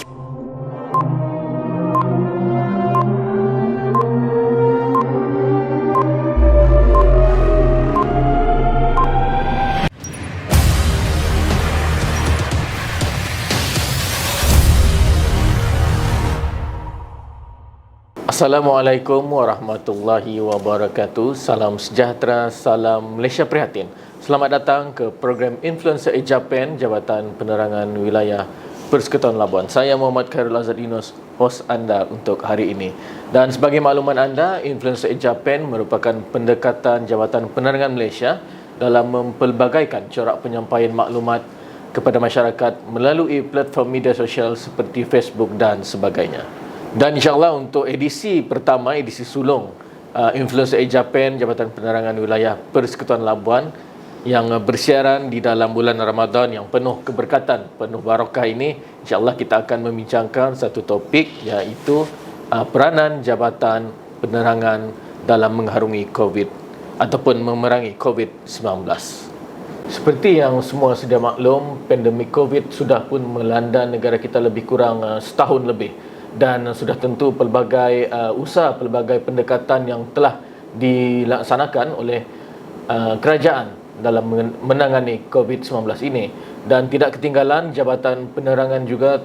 Assalamualaikum warahmatullahi wabarakatuh. Salam sejahtera, salam Malaysia Prihatin. Selamat datang ke program Influencer Ejapan Jabatan Penerangan Wilayah Persekutuan Labuan. Saya Muhammad Khairul Azad Yunus, hos anda untuk hari ini. Dan sebagai makluman anda, Influencer Ejapan merupakan pendekatan Jabatan Penerangan Malaysia dalam mempelbagaikan corak penyampaian maklumat kepada masyarakat melalui platform media sosial seperti Facebook dan sebagainya. Dan insyaAllah untuk edisi pertama, edisi sulung Influencer Ejapan Jabatan Penerangan Wilayah Persekutuan Labuan yang bersiaran di dalam bulan Ramadan yang penuh keberkatan, penuh barakah ini, insyaAllah kita akan membincangkan satu topik, iaitu peranan Jabatan Penerangan dalam mengharungi COVID ataupun memerangi COVID-19. Seperti yang semua sudah maklum, pandemik COVID sudah pun melanda negara kita lebih kurang setahun lebih. Dan sudah tentu pelbagai usaha, pelbagai pendekatan yang telah dilaksanakan oleh kerajaan dalam menangani COVID-19 ini. Dan tidak ketinggalan, Jabatan Penerangan juga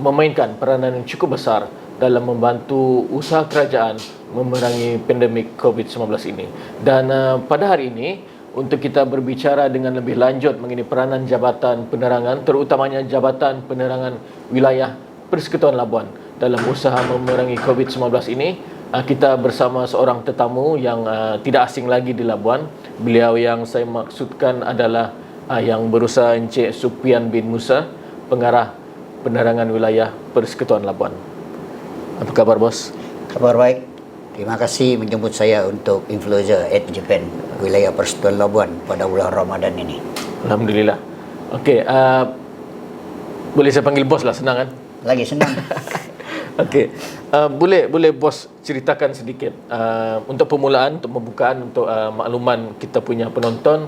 memainkan peranan yang cukup besar dalam membantu usaha kerajaan memerangi pandemik COVID-19 ini. Dan pada hari ini, untuk kita berbicara dengan lebih lanjut mengenai peranan Jabatan Penerangan, terutamanya Jabatan Penerangan Wilayah Persekutuan Labuan dalam usaha memerangi COVID-19 ini, kita bersama seorang tetamu yang tidak asing lagi di Labuan. Beliau yang saya maksudkan adalah yang berusaha Encik Supian bin Musa, Pengarah Penerangan Wilayah Persekutuan Labuan. Apa kabar, bos? Kabar baik. Terima kasih menjemput saya untuk Influencer Ejapan Wilayah Persekutuan Labuan pada bulan Ramadan ini. Alhamdulillah. Okey, boleh saya panggil bos lah, senang kan? Lagi senang. Okey, boleh bos ceritakan sedikit untuk permulaan, untuk pembukaan, untuk makluman kita punya penonton,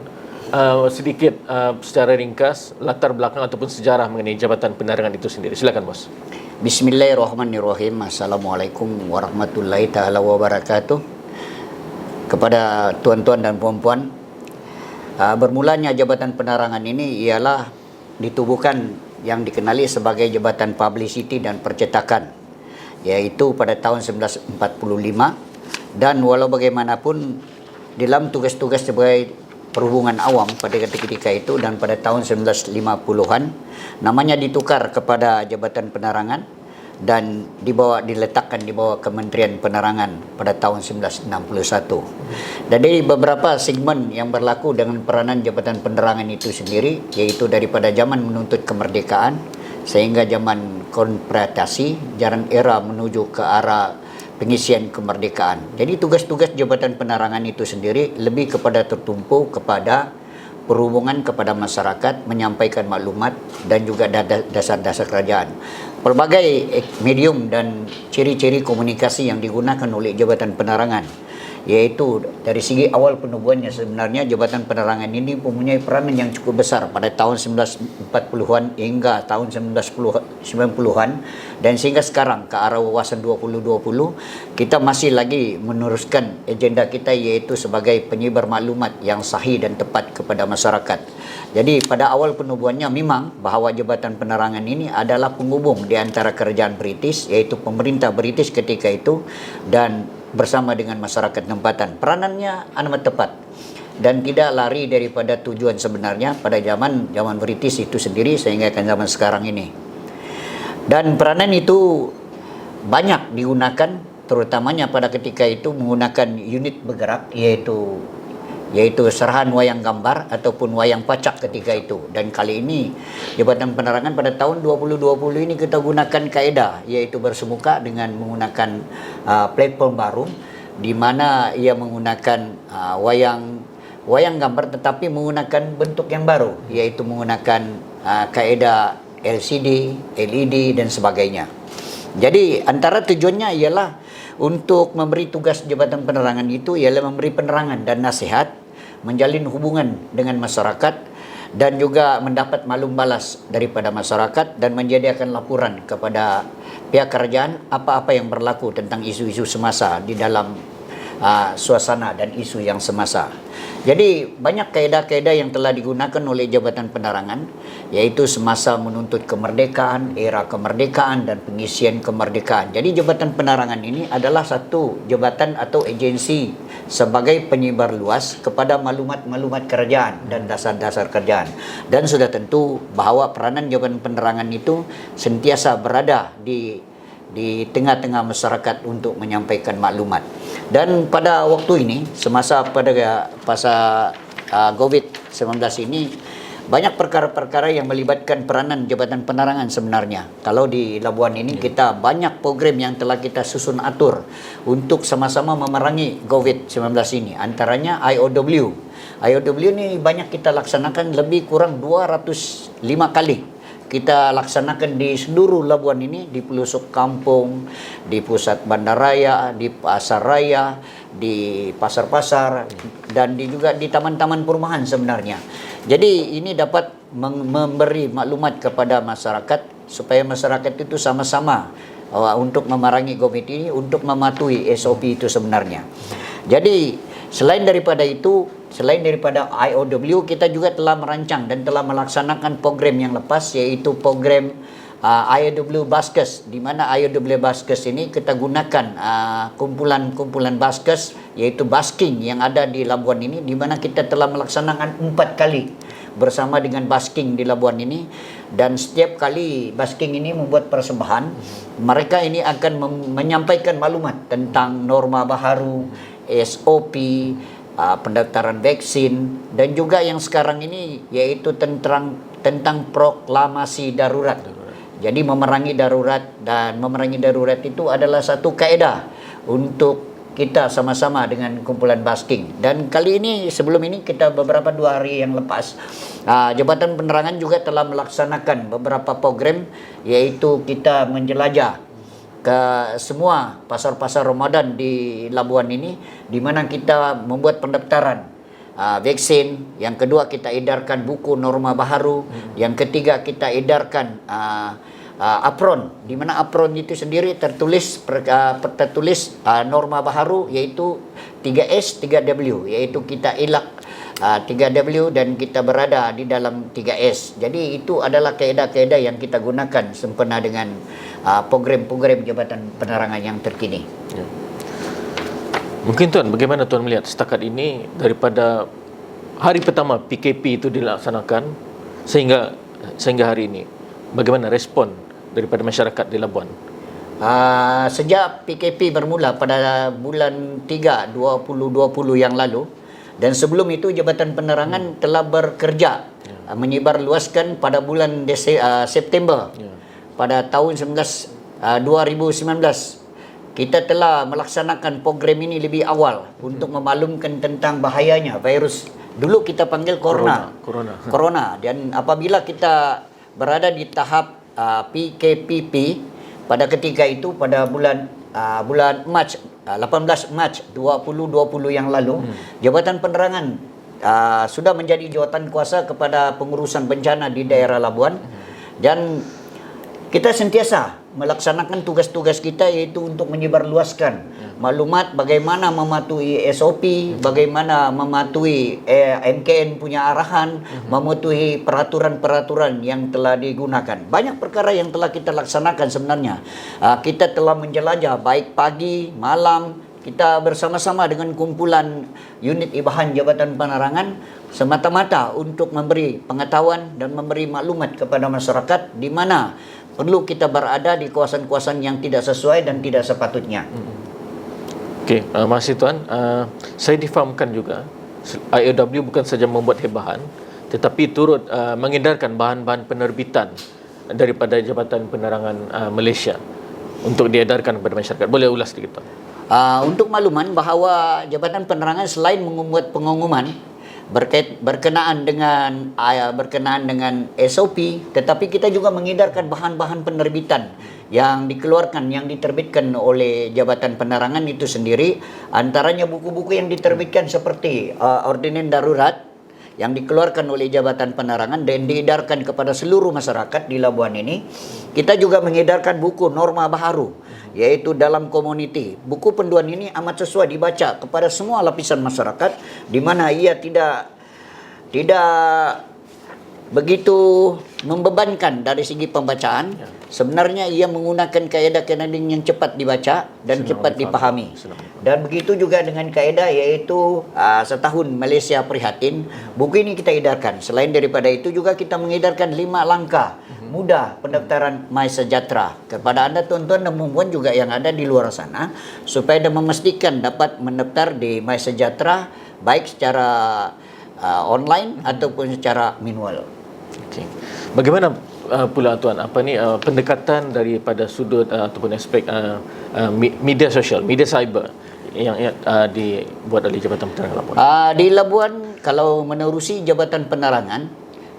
sedikit secara ringkas latar belakang ataupun sejarah mengenai Jabatan Penerangan itu sendiri. Silakan, bos. Bismillahirrahmanirrahim. Assalamualaikum warahmatullahi taala wabarakatuh. Kepada tuan-tuan dan puan-puan, bermulanya Jabatan Penerangan ini ialah ditubuhkan yang dikenali sebagai Jabatan Publicity dan Percetakan, yaitu pada tahun 1945, dan walau bagaimanapun dalam tugas-tugas sebagai perhubungan awam pada ketika itu dan pada tahun 1950-an namanya ditukar kepada Jabatan Penerangan dan diletakkan di bawah Kementerian Penerangan pada tahun 1961. Dari beberapa segmen yang berlaku dengan peranan Jabatan Penerangan itu sendiri, yaitu daripada zaman menuntut kemerdekaan sehingga zaman konfrontasi, jalan era menuju ke arah pengisian kemerdekaan. Jadi tugas-tugas Jabatan Penerangan itu sendiri lebih kepada tertumpu kepada perhubungan kepada masyarakat, menyampaikan maklumat dan juga dasar-dasar kerajaan. Pelbagai medium dan ciri-ciri komunikasi yang digunakan oleh Jabatan Penerangan, yaitu dari segi awal penubuhannya sebenarnya Jabatan Penerangan ini mempunyai peranan yang cukup besar pada tahun 1940-an hingga tahun 1990-an, dan sehingga sekarang ke arah wawasan 2020 kita masih lagi meneruskan agenda kita, yaitu sebagai penyebar maklumat yang sahih dan tepat kepada masyarakat. Jadi pada awal penubuhannya memang bahawa Jabatan Penerangan ini adalah penghubung di antara kerajaan British, yaitu pemerintah British ketika itu, dan bersama dengan masyarakat tempatan. Peranannya amat tepat dan tidak lari daripada tujuan sebenarnya pada zaman British itu sendiri sehingga ke zaman sekarang ini. Dan peranan itu banyak digunakan, terutamanya pada ketika itu menggunakan unit bergerak, yaitu serahan wayang gambar ataupun wayang pacak ketika itu. Dan kali ini Jabatan Penerangan pada tahun 2020 ini kita gunakan kaedah, yaitu bersemuka dengan menggunakan platform baru, di mana ia menggunakan wayang gambar tetapi menggunakan bentuk yang baru, yaitu menggunakan kaedah LCD, LED dan sebagainya. Jadi antara tujuannya ialah untuk memberi tugas Jabatan Penerangan itu ialah memberi penerangan dan nasihat, menjalin hubungan dengan masyarakat, dan juga mendapat maklum balas daripada masyarakat dan menyediakan laporan kepada pihak kerajaan apa-apa yang berlaku tentang isu-isu semasa di dalam suasana dan isu yang semasa. Jadi banyak kaedah-kaedah yang telah digunakan oleh Jabatan Penerangan, yaitu semasa menuntut kemerdekaan, era kemerdekaan dan pengisian kemerdekaan. Jadi Jabatan Penerangan ini adalah satu jabatan atau agensi sebagai penyebar luas kepada maklumat-maklumat kerajaan dan dasar-dasar kerajaan. Dan sudah tentu bahawa peranan Jabatan Penerangan itu sentiasa berada di tengah-tengah masyarakat untuk menyampaikan maklumat. Dan pada waktu ini, semasa pada COVID-19 ini, banyak perkara-perkara yang melibatkan peranan Jabatan Penerangan sebenarnya. Kalau di Labuan ini kita banyak program yang telah kita susun atur untuk sama-sama memerangi COVID-19 ini. Antaranya IOW. IOW ini banyak kita laksanakan lebih kurang 205 kali. Kita laksanakan di seluruh Labuan ini, di pelosok kampung, di pusat bandaraya, di pasar raya, di pasar-pasar, dan juga di taman-taman perumahan sebenarnya. Jadi ini dapat memberi maklumat kepada masyarakat supaya masyarakat itu sama-sama untuk memerangi COVID ini, untuk mematuhi SOP itu sebenarnya. Jadi selain daripada IOW, kita juga telah merancang dan telah melaksanakan program yang lepas, yaitu program IOW Baskes, di mana IOW Baskes ini kita gunakan kumpulan-kumpulan baskes, yaitu basking yang ada di Labuan ini, di mana kita telah melaksanakan 4 kali bersama dengan basking di Labuan ini. Dan setiap kali basking ini membuat persembahan, mereka ini akan menyampaikan maklumat tentang norma baharu, SOP, pendaftaran vaksin, dan juga yang sekarang ini yaitu tentang proklamasi darurat. Jadi memerangi darurat, dan memerangi darurat itu adalah satu kaedah untuk kita sama-sama dengan kumpulan basking. Dan kali ini, sebelum ini kita beberapa 2 hari yang lepas, Jabatan Penerangan juga telah melaksanakan beberapa program, yaitu kita menjelajah ke semua pasar-pasar Ramadan di Labuan ini, di mana kita membuat pendaftaran vaksin. Yang kedua, kita edarkan buku norma baharu. Yang ketiga, kita edarkan apron, di mana apron itu sendiri tertulis norma baharu, yaitu 3S 3W, yaitu kita elak 3W dan kita berada di dalam 3S. Jadi itu adalah kaedah-kaedah yang kita gunakan sempena dengan program-program Jabatan Penerangan yang terkini. Ya. Mungkin Tuan, bagaimana Tuan melihat setakat ini daripada hari pertama PKP itu dilaksanakan sehingga hari ini, bagaimana respon daripada masyarakat di Labuan? Sejak PKP bermula pada bulan 3 2020 yang lalu, dan sebelum itu Jabatan Penerangan telah bekerja menyebar luaskan pada bulan September pada tahun 2019. Kita telah melaksanakan program ini lebih awal untuk memaklumkan tentang bahayanya virus. Dulu kita panggil corona. Dan apabila kita berada di tahap PKPP pada ketika itu, pada bulan Mac, 18 Mac 2020 yang lalu, Jabatan Penerangan sudah menjadi jawatan kuasa kepada pengurusan bencana di daerah Labuan, dan kita sentiasa melaksanakan tugas-tugas kita, yaitu untuk menyebarluaskan maklumat bagaimana mematuhi SOP, bagaimana mematuhi MKN punya arahan, mematuhi peraturan-peraturan yang telah digunakan. Banyak perkara yang telah kita laksanakan sebenarnya. Kita telah menjelajah baik pagi, malam, kita bersama-sama dengan kumpulan unit ibahan Jabatan Penerangan semata-mata untuk memberi pengetahuan dan memberi maklumat kepada masyarakat di mana perlu kita berada di kawasan-kawasan yang tidak sesuai dan tidak sepatutnya. Okey, masih Tuan. Saya difahamkan juga IOW bukan saja membuat hebahan, tetapi turut mengedarkan bahan-bahan penerbitan daripada Jabatan Penerangan Malaysia untuk diedarkan kepada masyarakat. Boleh ulas sedikit, Tuan? Untuk makluman bahawa Jabatan Penerangan selain membuat pengumuman berkenaan dengan SOP, tetapi kita juga mengedarkan bahan-bahan penerbitan yang dikeluarkan, yang diterbitkan oleh Jabatan Penerangan itu sendiri. Antaranya buku-buku yang diterbitkan seperti Ordinen Darurat yang dikeluarkan oleh Jabatan Penerangan dan diedarkan kepada seluruh masyarakat di Labuan ini. Kita juga mengedarkan buku norma baharu, yaitu dalam komuniti. Buku panduan ini amat sesuai dibaca kepada semua lapisan masyarakat, di mana ia tidak begitu membebankan dari segi pembacaan. Sebenarnya ia menggunakan kaedah-kaedah yang cepat dibaca dan cepat dipahami. Dan begitu juga dengan kaedah yaitu setahun Malaysia Prihatin. Buku ini kita edarkan. Selain daripada itu juga kita mengedarkan 5 langkah mudah pendaftaran MySejahtera kepada anda tuan-tuan dan puan juga yang ada di luar sana, supaya memastikan dapat mendaftar di MySejahtera baik secara online ataupun secara manual. Okay. Bagaimana pula tuan pendekatan daripada sudut ataupun aspek media sosial, media cyber yang dibuat oleh Jabatan Penerangan Labuan? Di Labuan, kalau menerusi Jabatan Penerangan,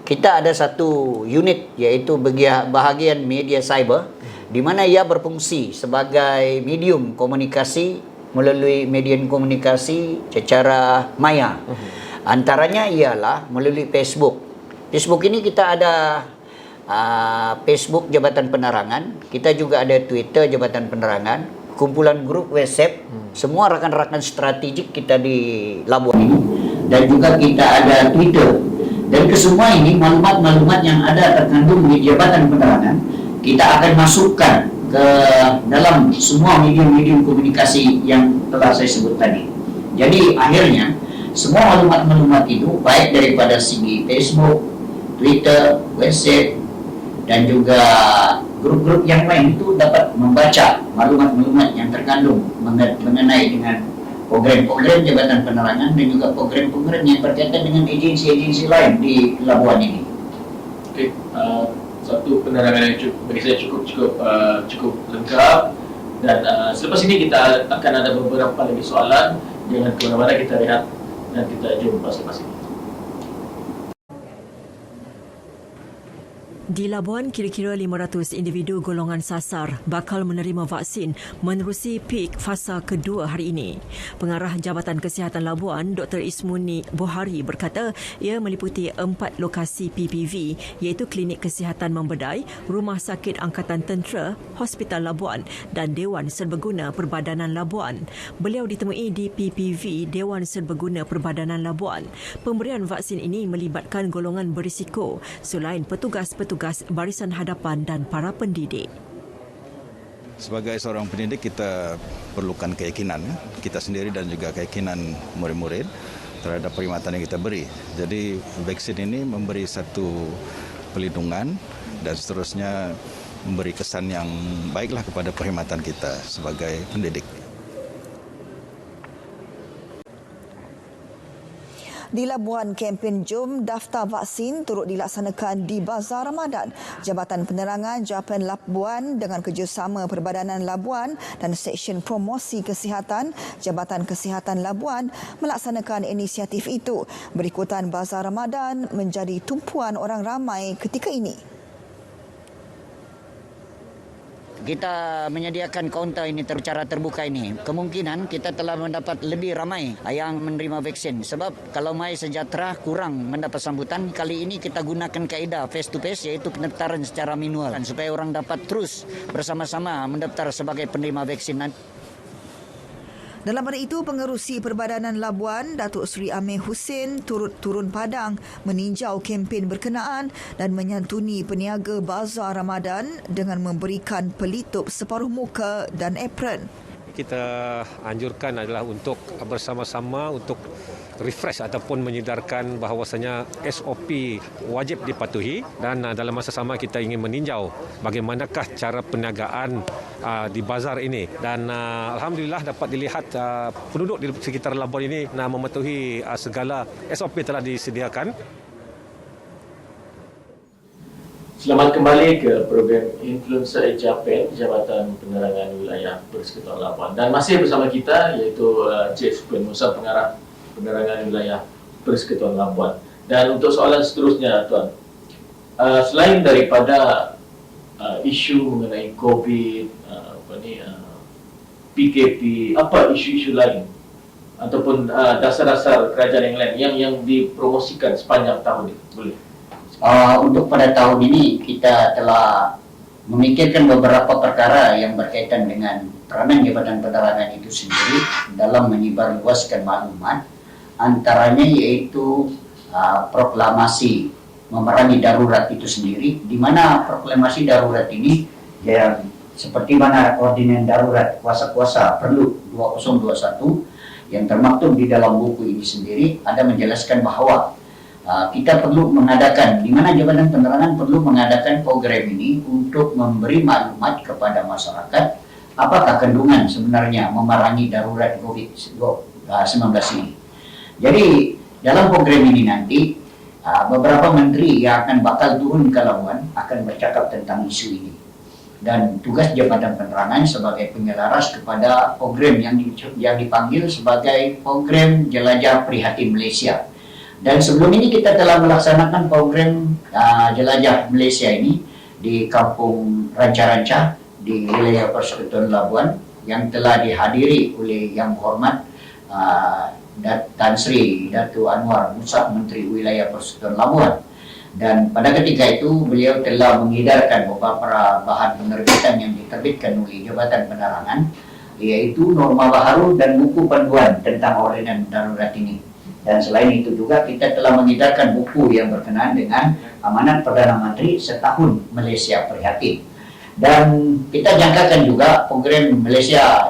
kita ada satu unit yaitu bahagian media cyber, di mana ia berfungsi sebagai medium komunikasi melalui medium komunikasi secara maya. Antaranya ialah melalui Facebook. Facebook ini kita ada Facebook Jabatan Penerangan, kita juga ada Twitter Jabatan Penerangan, kumpulan grup WhatsApp, semua rakan-rakan strategik kita di Labuan ini, dan juga kita ada Twitter. Dan kesemua ini maklumat-maklumat yang ada terkandung di Jabatan Penerangan, kita akan masukkan ke dalam semua medium-medium komunikasi yang telah saya sebut tadi. Jadi akhirnya semua maklumat-maklumat itu baik daripada segi Facebook, Twitter, WhatsApp, dan juga grup-grup yang lain itu dapat membaca maklumat-maklumat yang terkandung mengenai dengan program-program Jabatan Penerangan dan juga program-program yang berkaitan dengan agensi-agensi lain di Labuan ini. Okey, satu penerangan yang bagi saya cukup lengkap, dan selepas ini kita akan ada beberapa lagi soalan. Jangan ke mana-mana, kita lihat dan kita jumpa selepas ini. Di Labuan, kira-kira 500 individu golongan sasar bakal menerima vaksin menerusi peak fasa kedua hari ini. Pengarah Jabatan Kesihatan Labuan, Dr. Ismuni Bohari berkata ia meliputi 4 lokasi PPV, iaitu Klinik Kesihatan Membedai, Rumah Sakit Angkatan Tentera, Hospital Labuan dan Dewan Serbaguna Perbadanan Labuan. Beliau ditemui di PPV Dewan Serbaguna Perbadanan Labuan. Pemberian vaksin ini melibatkan golongan berisiko selain petugas-petugas barisan hadapan dan para pendidik. Sebagai seorang pendidik, kita perlukan keyakinan kita sendiri dan juga keyakinan murid-murid terhadap perkhidmatan yang kita beri. Jadi vaksin ini memberi satu pelindungan dan seterusnya memberi kesan yang baiklah kepada perkhidmatan kita sebagai pendidik. Di Labuan, kempen Jom Daftar Vaksin turut dilaksanakan di Bazar Ramadan. Jabatan Penerangan Japan Labuan dengan kerjasama Perbadanan Labuan dan Seksyen Promosi Kesihatan Jabatan Kesihatan Labuan melaksanakan inisiatif itu. Berikutan Bazar Ramadan menjadi tumpuan orang ramai ketika ini. Kita menyediakan kaunter ini secara terbuka ini. Kemungkinan kita telah mendapat lebih ramai yang menerima vaksin. Sebab kalau MySejahtera kurang mendapat sambutan, kali ini kita gunakan kaedah face to face, iaitu pendaftaran secara manual, supaya orang dapat terus bersama-sama mendaftar sebagai penerima vaksin. Dalam pada itu, Pengerusi Perbadanan Labuan, Datuk Seri Amir Hussein turun padang meninjau kempen berkenaan dan menyantuni peniaga Bazar Ramadan dengan memberikan pelitup separuh muka dan apron. Kita anjurkan adalah untuk bersama-sama untuk refresh ataupun menyedarkan bahawasanya SOP wajib dipatuhi, dan dalam masa sama kita ingin meninjau bagaimanakah cara perniagaan di bazar ini, dan alhamdulillah dapat dilihat penduduk di sekitar Labuan ini mematuhi segala SOP telah disediakan. Selamat kembali ke program Influencer Japan, Jabatan Penerangan Wilayah Persekutuan Labuan. Dan masih bersama kita iaitu Cik Supian Musa, Pengarah Penerangan Wilayah Persekutuan Labuan. Dan untuk soalan seterusnya, Tuan, selain daripada isu mengenai COVID, PKP, apa isu-isu lain ataupun dasar-dasar kerajaan yang lain yang dipromosikan sepanjang tahun ini? Boleh? Untuk pada tahun ini kita telah memikirkan beberapa perkara yang berkaitan dengan peranan Jabatan Penerangan itu sendiri dalam menyebarluaskan maklumat, antaranya yaitu proklamasi memerangi darurat itu sendiri, di mana proklamasi darurat ini yang seperti mana ordinan darurat kuasa-kuasa perlu 2021 yang termaktub di dalam buku ini sendiri ada menjelaskan bahwa kita perlu mengadakan, di mana Jabatan Penerangan perlu mengadakan program ini untuk memberi maklumat kepada masyarakat apakah kandungan sebenarnya memerangi darurat COVID-19 ini. Jadi dalam program ini nanti beberapa menteri yang akan bakal turun ke Labuan akan bercakap tentang isu ini. Dan tugas Jabatan Penerangan sebagai penyelaras kepada program yang dipanggil sebagai program Jelajah Prihatin Malaysia. Dan sebelum ini kita telah melaksanakan program Jelajah Malaysia ini di Kampung Ranca-Ranca di wilayah Persekutuan Labuan yang telah dihadiri oleh Yang Berhormat Tan Sri Datuk Anwar Musa, Menteri Wilayah Persekutuan Labuan. Dan pada ketika itu beliau telah mengedarkan beberapa bahan penerbitan yang diterbitkan oleh Jabatan Penerangan, yaitu norma baharu dan buku panduan tentang ordinan darurat ini. Dan selain itu juga kita telah mengedarkan buku yang berkenaan dengan amanat Perdana Menteri setahun Malaysia Prihatin. Dan kita jangkakan juga program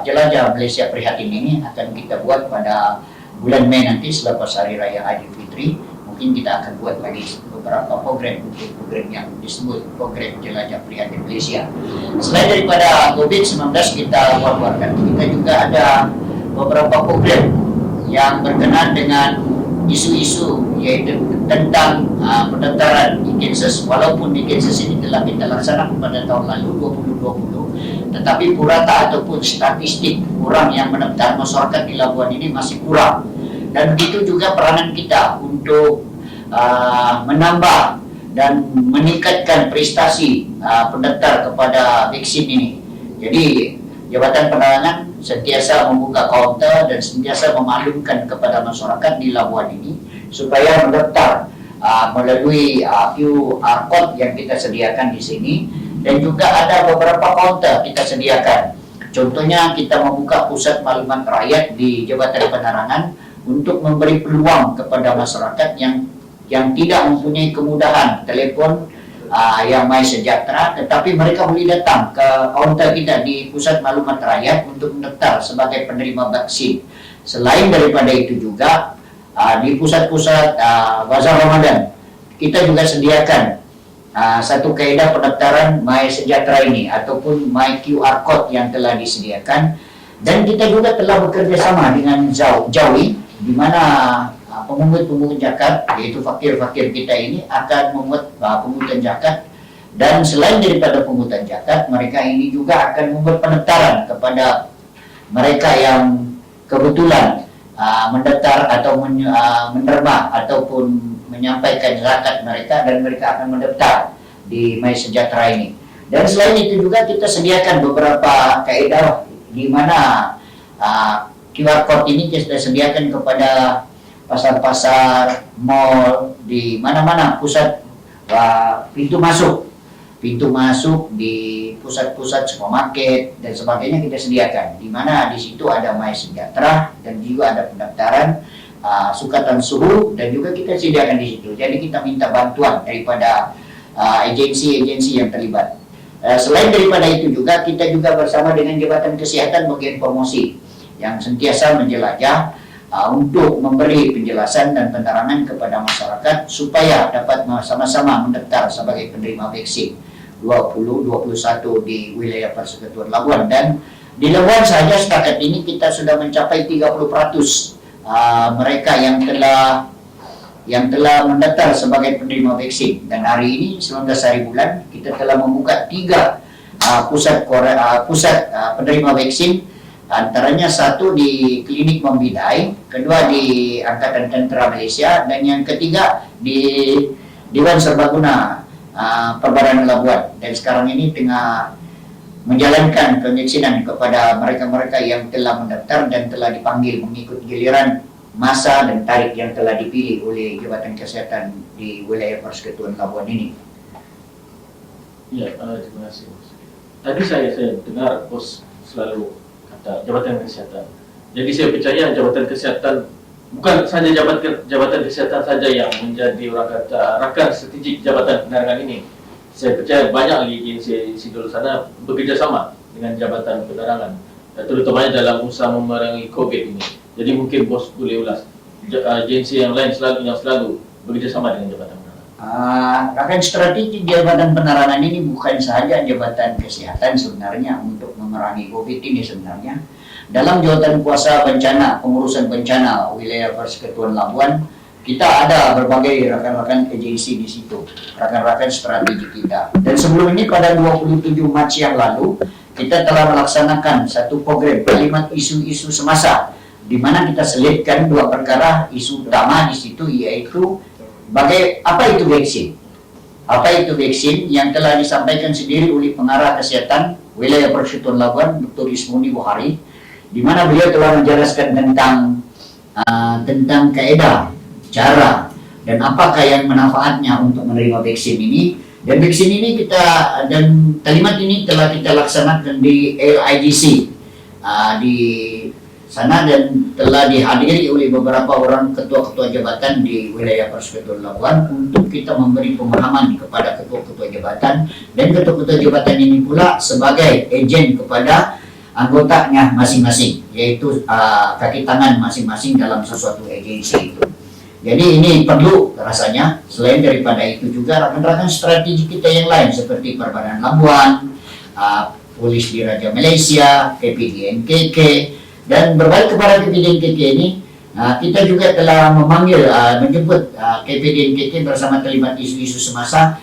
Jelajah Malaysia Prihatin ini akan kita buat pada bulan Mei nanti selepas Hari Raya Aidilfitri. Mungkin kita akan buat lagi beberapa program yang disebut program Jelajah Prihatin Malaysia. Selain daripada COVID-19 kita buat-buatkan, kita juga ada beberapa program yang berkenaan dengan isu-isu yaitu tentang pendaftaran e-Census. Walaupun e-Census ini telah kita laksanakan pada tahun lalu 2020, tetapi purata ataupun statistik orang yang mendaftar masyarakat di Labuan ini masih kurang. Dan begitu juga peranan kita untuk menambah dan meningkatkan prestasi pendaftar kepada vaksin ini. Jadi Jabatan Penerangan sentiasa membuka kaunter dan sentiasa memaklumkan kepada masyarakat di Labuan ini supaya mendaftar melalui QR code yang kita sediakan di sini, dan juga ada beberapa kaunter kita sediakan. Contohnya kita membuka pusat maklumat rakyat di Jabatan Penerangan untuk memberi peluang kepada masyarakat yang tidak mempunyai kemudahan telefon yang MySejahtera, tetapi mereka boleh datang ke kaunter kita di Pusat Maklumat Rakyat untuk mendaftar sebagai penerima vaksin. Selain daripada itu juga di pusat-pusat Bazar Ramadan kita juga sediakan satu kaedah pendaftaran MySejahtera ini ataupun My QR Code yang telah disediakan, dan kita juga telah bekerja sama dengan Jawi, di mana pemungut zakat, yaitu fakir-fakir kita ini akan membuat pungutan zakat. Dan selain daripada pungutan zakat, mereka ini juga akan membuat pendaftaran kepada mereka yang kebetulan mendaftar atau menerima ataupun menyampaikan zakat mereka, dan mereka akan mendaftar di MySejahtera ini. Dan selain itu juga kita sediakan beberapa kaedah di mana QR Code ini kita sediakan kepada pasar-pasar, mall, di mana-mana pusat pintu masuk di pusat-pusat supermarket dan sebagainya kita sediakan, di mana di situ ada MySejahtera dan juga ada pendaftaran sukatan suhu, dan juga kita sediakan di situ. Jadi kita minta bantuan daripada agensi-agensi yang terlibat. Selain daripada itu juga kita juga bersama dengan Jabatan Kesihatan bagian promosi yang sentiasa menjelajah untuk memberi penjelasan dan penerangan kepada masyarakat supaya dapat sama-sama mendaftar sebagai penerima vaksin 2021 di wilayah Persekutuan Labuan. Dan di Labuan saja setakat ini kita sudah mencapai 30% mereka yang telah mendaftar sebagai penerima vaksin. Dan hari ini 19 hari bulan kita telah membuka 3 pusat penerima vaksin. Antaranya satu di Klinik Membidai, kedua di Angkatan Tentera Malaysia, dan yang ketiga di Dewan Serbaguna Perbadanan Labuan. Dan sekarang ini tengah menjalankan pengeksinan kepada mereka-mereka yang telah mendaftar dan telah dipanggil mengikut giliran masa dan tarikh yang telah dipilih oleh Jabatan Kesihatan di wilayah Persekutuan Labuan ini. Ya, terima kasih. Tadi saya dengar bos selalu kata Jabatan Kesihatan. Jadi saya percaya Jabatan Kesihatan bukan saja Jabatan Kesihatan saja yang menjadi orang kata rakan strategik Jabatan Penerangan ini. Saya percaya banyak lagi agensi di luar sana bekerjasama dengan Jabatan Penerangan, terutamanya dalam usaha memerangi COVID ini. Jadi mungkin bos boleh ulas agensi yang lain selalu bekerjasama dengan Jabatan Penerangan. Rakan strategi Jabatan Penerangan ini bukan sahaja Jabatan Kesihatan sebenarnya untuk memerangi COVID ini sebenarnya. Dalam jawatan kuasa bencana, pengurusan bencana wilayah Persekutuan Labuan, kita ada berbagai rakan-rakan agensi di situ, rakan-rakan strategi kita. Dan sebelum ini pada 27 Mac yang lalu, kita telah melaksanakan satu program kalimat isu-isu semasa, di mana kita selipkan dua perkara isu utama di situ, yaitu apa itu vaksin. Apa itu vaksin yang telah disampaikan sendiri oleh pengarah kesehatan wilayah Persekutuan Labuan, Dr. Ismuni Buhari, di mana beliau telah menjelaskan tentang kaedah, cara, dan apakah yang manfaatnya untuk menerima vaksin ini. Dan vaksin ini kalimat ini telah kita laksanakan di LIGC di sana dan telah dihadiri oleh beberapa orang ketua-ketua jabatan di wilayah Persekutuan Labuan untuk kita memberi pemahaman kepada ketua-ketua jabatan, dan ketua-ketua jabatan ini pula sebagai ejen kepada anggotanya masing-masing, yaitu kaki tangan masing-masing dalam sesuatu agensi itu. Jadi ini perlu rasanya. Selain daripada itu juga rakan-rakan strategi kita yang lain seperti Perbanan Labuan, Polis Diraja Malaysia, KPDNKK, dan berbalik kepada KPDNKK ini, kita juga telah menjemput KPDNKK bersama terlibat isu-isu semasa.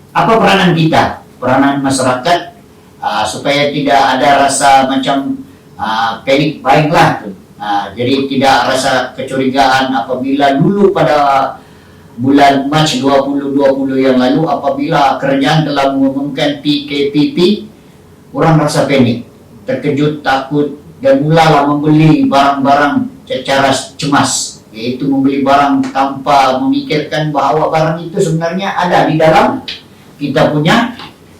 Apa peranan kita, peranan masyarakat, supaya tidak ada rasa macam panic buying lah. Jadi tidak rasa kecurigaan apabila dulu pada bulan Mac 2020 yang lalu apabila kerajaan telah mengumumkan PKPP, orang rasa panik, terkejut, takut, dan mulalah membeli barang-barang secara cemas, yaitu membeli barang tanpa memikirkan bahawa barang itu sebenarnya ada di dalam kita punya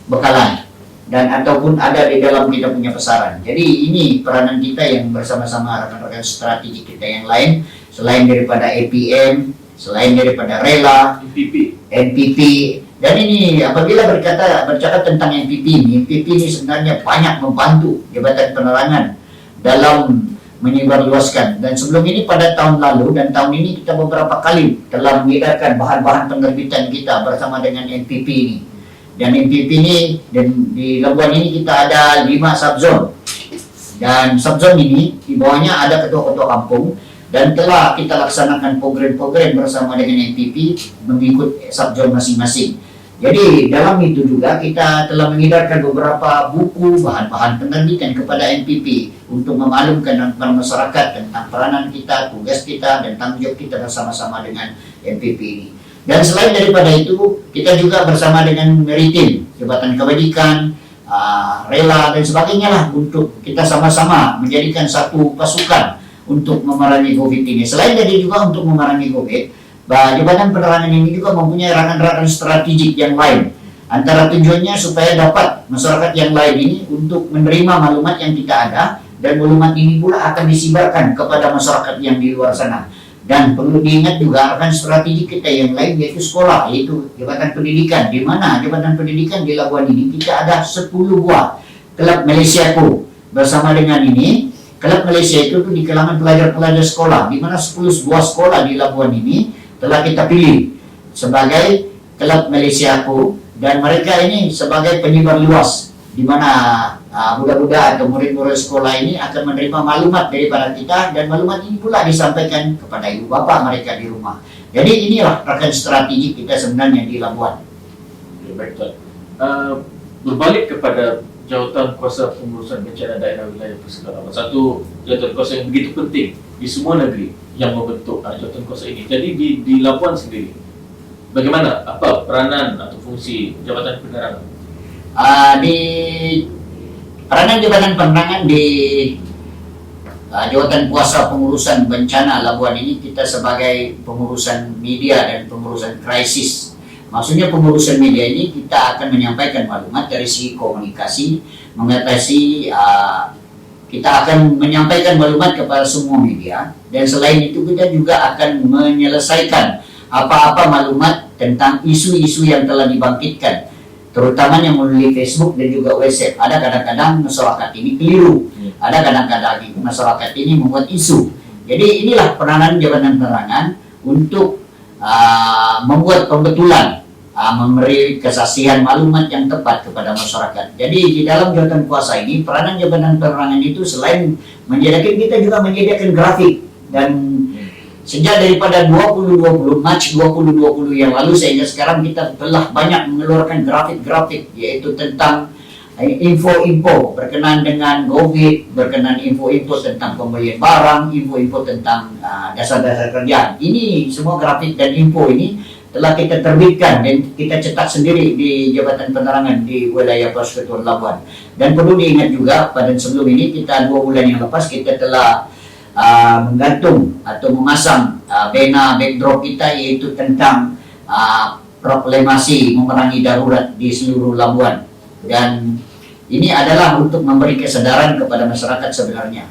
bekalan dan ataupun ada di dalam kita punya pasaran. Jadi ini peranan kita yang bersama-sama rekan-rekan strategi kita yang lain, selain daripada APM, selain daripada Rela, NPP. Dan ini apabila bercakap tentang NPP ini sebenarnya banyak membantu Jabatan Penerangan dalam menyebarluaskan. Dan sebelum ini pada tahun lalu dan tahun ini kita beberapa kali telah mengedarkan bahan-bahan penerbitan kita bersama dengan NPP ini. Dan NPP ini, dan di Labuan ini kita ada 5 subzone. Dan subzone ini di bawahnya ada ketua-ketua kampung, dan telah kita laksanakan program-program bersama dengan NPP mengikut subzone masing-masing. Jadi dalam itu juga kita telah mengedarkan beberapa buku bahan-bahan penerbitan kepada NPP untuk memaklumkan kepada masyarakat tentang peranan kita, tugas kita, dan tanggung jawab kita bersama-sama dengan NPP ini. Dan selain daripada itu, kita juga bersama dengan Maritim, Jabatan Kebajikan, Rela, dan sebagainya lah, untuk kita sama-sama menjadikan satu pasukan untuk memerangi COVID ini. Selain dari juga untuk memerangi COVID, Jabatan Penerangan ini juga mempunyai rakan-rakan strategik yang lain. Antara tujuannya supaya dapat masyarakat yang lain ini untuk menerima maklumat yang kita ada, dan maklumat ini pula akan disebarkan kepada masyarakat yang di luar sana. Dan perlu diingat juga akan strategi kita yang lain, yaitu sekolah, yaitu Jabatan Pendidikan, di mana Jabatan Pendidikan di Labuan ini kita ada 10 buah Kelab Malaysiaku. Bersama dengan ini, Kelab Malaysia itu di kalangan pelajar-pelajar sekolah, di mana 10 buah sekolah di Labuan ini telah kita pilih sebagai Kelab Malaysiaku, dan mereka ini sebagai penyebar luas, di mana budak-budak atau murid-murid sekolah ini akan menerima maklumat daripada kita, dan maklumat ini pula disampaikan kepada ibu bapa mereka di rumah. Jadi inilah rakan strategi kita sebenarnya di Labuan. Baik, Tuan. Berbalik kepada jawatan kuasa pengurusan bencana daerah wilayah Persekutuan Labuan, satu jawatan kuasa yang begitu penting di semua negeri yang membentuk jawatan kuasa ini. Jadi di Labuan sendiri, bagaimana, apa peranan atau fungsi Jabatan Penerangan? peranan Jabatan Penerangan di Jawatan Kuasa Pengurusan Bencana Labuan ini, kita sebagai pengurusan media dan pengurusan krisis. Maksudnya pengurusan media ini kita akan menyampaikan maklumat dari segi komunikasi, mengatasi kita akan menyampaikan maklumat kepada semua media, dan selain itu kita juga akan menyelesaikan apa-apa maklumat tentang isu-isu yang telah dibangkitkan, terutama yang melalui Facebook dan juga WhatsApp. Ada kadang-kadang masyarakat ini keliru, ada kadang-kadang masyarakat ini membuat isu. Jadi inilah peranan Jabatan Penerangan untuk membuat pembetulan, memberi kesaksian maklumat yang tepat kepada masyarakat. Jadi di dalam jabatan kuasa ini, peranan Jabatan Penerangan itu selain menyediakan, kita juga menyediakan grafik. Dan sejak daripada 2020, Mac 2020 yang lalu sehingga sekarang, kita telah banyak mengeluarkan grafik-grafik, yaitu tentang info-info berkenaan dengan COVID, berkenaan info-info tentang pembelian barang, info-info tentang dasar-dasar kerjaan. Ini semua grafik dan info ini telah kita terbitkan dan kita cetak sendiri di Jabatan Penerangan di wilayah Persekutuan Labuan. Dan perlu diingat juga, pada sebelum ini kita 2 bulan yang lepas kita telah menggantung atau memasang pena backdrop kita, yaitu tentang proklamasi memerangi darurat di seluruh Labuan. Dan ini adalah untuk memberi kesadaran kepada masyarakat sebenarnya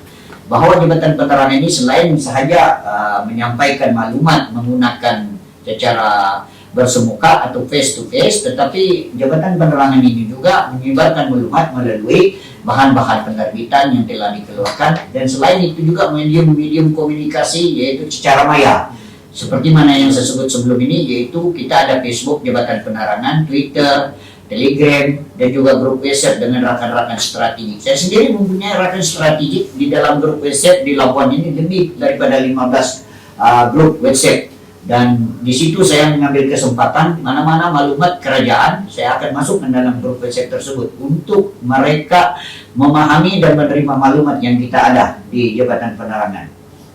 bahwa Jabatan Penerangan ini selain sahaja menyampaikan maklumat menggunakan secara bersemuka atau face to face, tetapi Jabatan Penerangan ini juga menyebarkan maklumat melalui bahan-bahan penerbitan yang telah dikeluarkan, dan selain itu juga medium-medium komunikasi, yaitu secara maya seperti mana yang saya sebut sebelum ini, yaitu kita ada Facebook Jabatan Penerangan, Twitter, Telegram, dan juga grup WhatsApp dengan rakan-rakan strategik. Saya sendiri mempunyai rakan strategik di dalam grup WhatsApp di Labuan ini lebih daripada 15 grup WhatsApp. Dan di situ saya mengambil kesempatan, mana-mana maklumat kerajaan, saya akan masuk ke dalam grup WhatsApp tersebut untuk mereka memahami dan menerima maklumat yang kita ada di Jabatan Penerangan.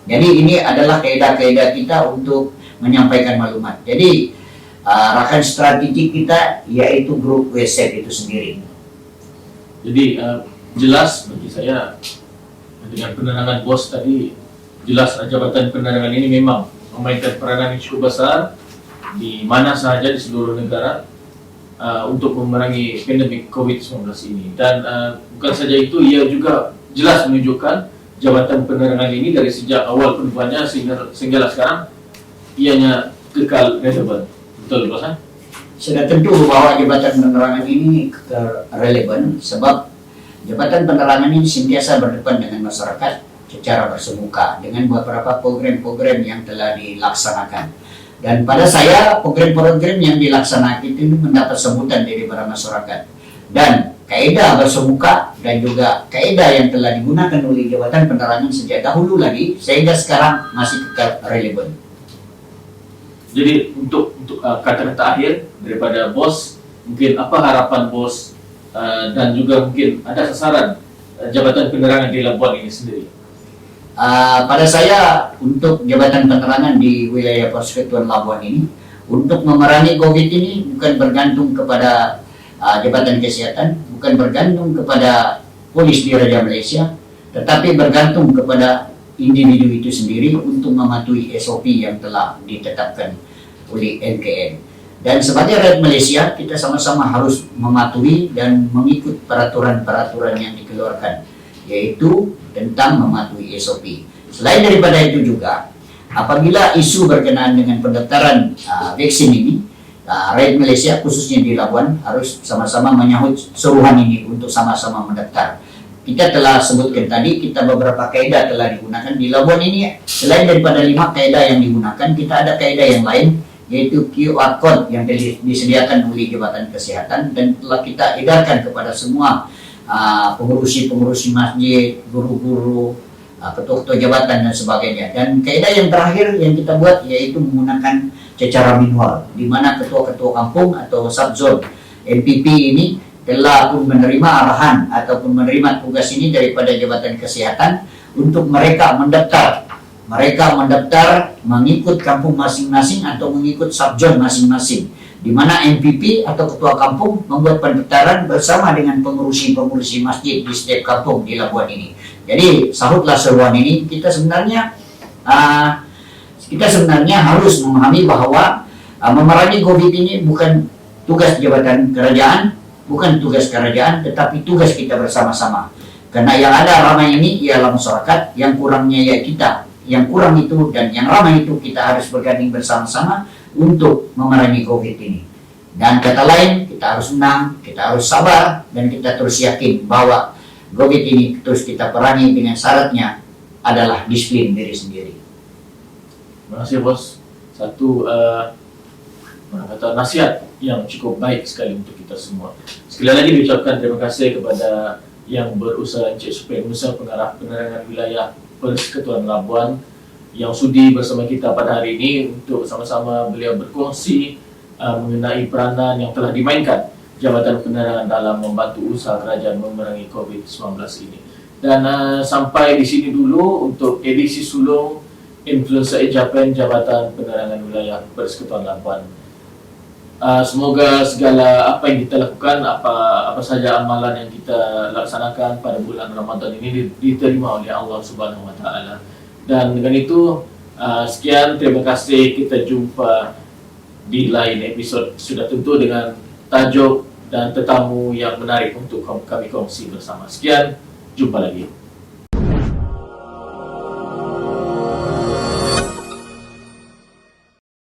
Jadi ini adalah kaedah-kaedah kita untuk menyampaikan maklumat. Jadi rakan strategik kita yaitu grup WhatsApp itu sendiri. Jadi jelas bagi saya dengan penerangan bos tadi, jelas Jabatan Penerangan ini memang memainkan peranan yang cukup besar di mana sahaja di seluruh negara untuk memerangi pandemik COVID-19 ini. Dan bukan saja itu, ia juga jelas menunjukkan Jabatan Penerangan ini dari sejak awal penubuhannya sehingga sekarang ianya kekal relevan. Betul, Bos? Sudah tentu bahwa Jabatan Penerangan ini relevan sebab Jabatan Penerangan ini sentiasa berdepan dengan masyarakat secara bersemuka dengan beberapa program-program yang telah dilaksanakan. Dan pada saya, program-program yang dilaksanakan itu mendapat sambutan dari para masyarakat. Dan kaedah bersemuka dan juga kaedah yang telah digunakan oleh Jabatan Penerangan sejak dahulu lagi sehingga sekarang masih tetap relevan. Jadi untuk kata-kata akhir daripada bos, mungkin apa harapan bos dan juga mungkin ada sasaran Jabatan Penerangan di Labuan ini sendiri? Pada saya, untuk Jabatan Penerangan di wilayah Persekutuan Labuan ini, untuk memerangi COVID ini bukan bergantung kepada Jabatan Kesehatan, bukan bergantung kepada Polis Diraja Malaysia, tetapi bergantung kepada individu itu sendiri untuk mematuhi SOP yang telah ditetapkan oleh NKN. Dan sebagai rakyat Malaysia, kita sama-sama harus mematuhi dan mengikut peraturan-peraturan yang dikeluarkan, yaitu tentang mematuhi SOP. Selain daripada itu juga, apabila isu berkenaan dengan pendaftaran vaksin ini, rakyat Malaysia khususnya di Labuan harus sama-sama menyahut seruan ini untuk sama-sama mendaftar. Kita telah sebutkan tadi, kita beberapa kaedah telah digunakan di Labuan ini. Selain daripada 5 kaedah yang digunakan, kita ada kaedah yang lain, yaitu QR Code yang disediakan oleh Jabatan Kesehatan dan telah kita edarkan kepada semua pengurusi masjid, guru-guru, ketua-ketua jabatan dan sebagainya. Dan kaedah yang terakhir yang kita buat yaitu menggunakan secara manual, di mana ketua-ketua kampung atau subzone MPP ini telah pun menerima arahan ataupun menerima tugas ini daripada Jabatan Kesehatan untuk mereka mendaftar. Mereka mendaftar mengikut kampung masing-masing atau mengikut subzone masing-masing. di mana MPP atau ketua kampung membuat pendaftaran bersama dengan pengurusi-pengurusi masjid di setiap kampung di Labuan ini. Jadi sahutlah seruan ini, kita sebenarnya harus memahami bahwa memerangi COVID ini bukan tugas jabatan kerajaan, bukan tugas kerajaan, tetapi tugas kita bersama-sama. Karena yang ada ramai ini ialah masyarakat, yang kurangnya ya kita. Yang kurang itu dan yang ramai itu kita harus berganding bersama-sama untuk memerangi COVID ini. Dan kata lain, kita harus menang, kita harus sabar, dan kita terus yakin bahwa COVID ini terus kita perangi dengan syaratnya adalah disiplin diri sendiri. Terima kasih Bos. Satu kata nasihat yang cukup baik sekali untuk kita semua. Sekali lagi diucapkan terima kasih kepada yang berusaha Encik Supir Musa, pengarah penerangan wilayah Persekutuan Labuan, yang sudi bersama kita pada hari ini untuk sama-sama beliau berkongsi mengenai peranan yang telah dimainkan Jabatan Penerangan dalam membantu usaha kerajaan memerangi COVID-19 ini. Dan sampai di sini dulu untuk edisi sulung Influencer Ejapen Jabatan Penerangan Wilayah Persekutuan Labuan. Semoga segala apa yang kita lakukan, apa saja amalan yang kita laksanakan pada bulan Ramadan ini diterima oleh Allah Subhanahu Wa Taala. Dan dengan itu sekian, terima kasih, kita jumpa di lain episod, sudah tentu dengan tajuk dan tetamu yang menarik untuk kami kongsi bersama. Sekian, jumpa lagi.